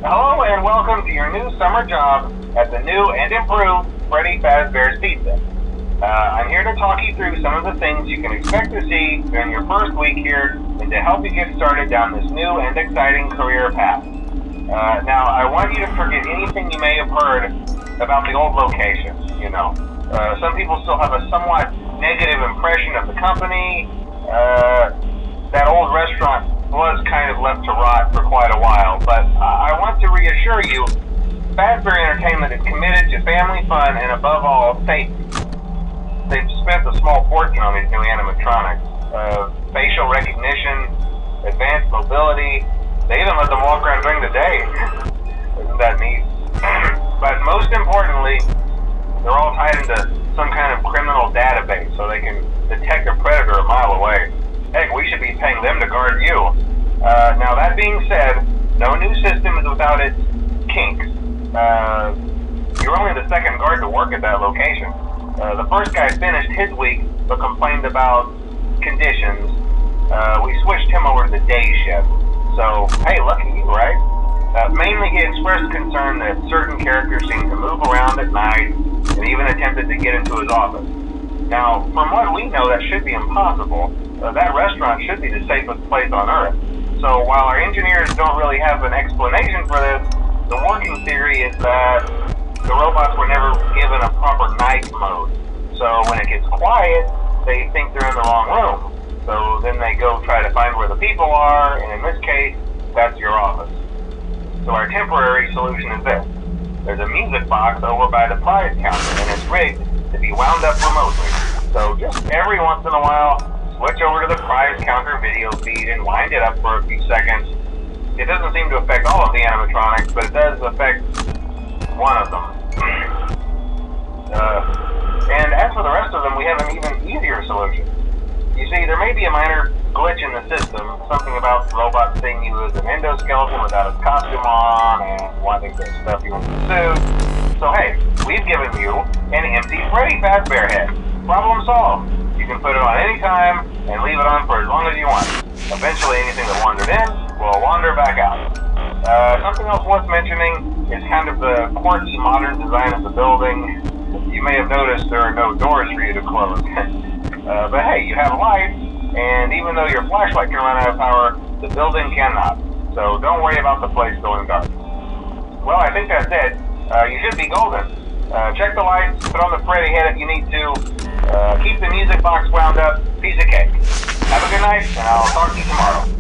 Hello and welcome to your new summer job at the new and improved Freddy Pizza. I'm here to talk you through some of the things you can expect to see during your first week here and to help you get started down this new and exciting career path. Now, I want you to forget anything you may have heard about the old location, some people still have a somewhat negative impression of the company. That old restaurant was kind of left to rot for quite a while, but I want to reassure you, Fazbear Entertainment is committed to family fun and above all, safety. They've spent a small fortune on these new animatronics. Facial recognition, advanced mobility, they even let them walk around during the day. Isn't that neat? But most importantly, they're all tied into some kind of criminal database so they can detect a predator a mile away. Heck, we should be paying them to guard you. Now that being said, no new system is without its kinks. You're only the second guard to work at that location. The first guy finished his week but complained about conditions. We switched him over to the day shift. So, hey, lucky you, right? Mainly he expressed concern that certain characters seemed to move around at night and even attempted to get into his office. Now, from what we know, that should be impossible. That restaurant should be the safest place on Earth. So while our engineers don't really have an explanation for this, the working theory is that the robots were never given a proper night mode. So when it gets quiet, they think they're in the wrong room. So then they go try to find where the people are, and in this case, that's your office. So our temporary solution is this. There's a music box over by the prize counter, and it's rigged to be wound up remotely. So just every once in a while, switch over to the prize counter video feed and wind it up for a few seconds. It doesn't seem to affect all of the animatronics, but it does affect one of them. And as for the rest of them, we have an even easier solution. You see, there may be a minor glitch in the system, something about the robot seeing you as an endoskeleton without his costume on and wanting to stuff you in the suit. So hey, we've given you an empty Freddy Fazbear head. Problem solved. You can put it on any time and leave it on for as long as you want. Eventually anything that wandered in will wander back out. Something else worth mentioning is kind of the quirky modern design of the building. You may have noticed there are no doors for you to close. But hey, you have lights, and even though your flashlight can run out of power, the building cannot. So don't worry about the place going dark. Well, I think that's it. You should be golden. Check the lights, put on the Freddy head if you need to. Keep the music box wound up. Piece of cake. Have a good night, and I'll talk to you tomorrow.